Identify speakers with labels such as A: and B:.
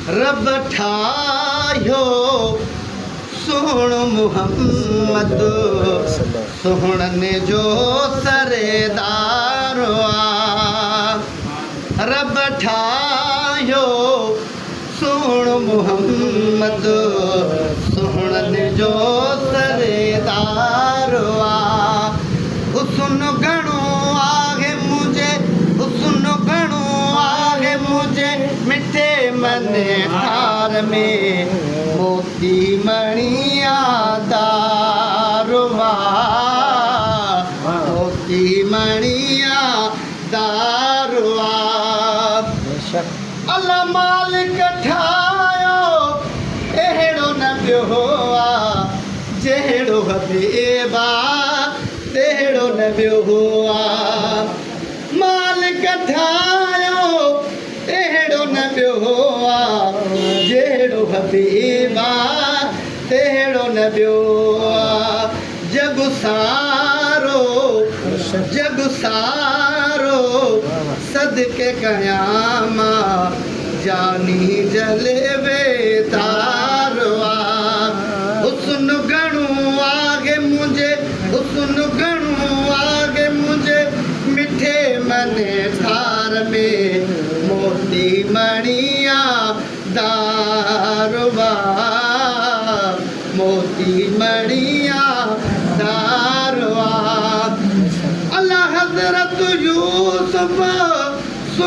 A: रब ठाहियो सोहण मुहम्मद सोहणनि जो सरेदार रब ठाहियो सोहण मुहम्मद सोहणनि जो सरेदार हुस्न घणो आहे मुझे हुस्न घणो आहे मुझे मिठे मन ठार में मोती मणिया दारवा मोती मणिया दारवा अल्लाह मालिक ठाहियो अहिड़ो न ॿियो आहे जहिड़ो हबीबा तहिड़ो न ॿियो आहे मालिक ठाहियो अहिड़ो न ॿियो आहे जहिड़ो हबीबा तहिड़ो न ॿियो आहे जग सारो सदके कयां मां जानी जलवे तारवा हुस्न घणो आहे मुझे हुस्न घणो आहे मुझे मिठे मन ठार में मोती मणिया दारवा मोती मणिया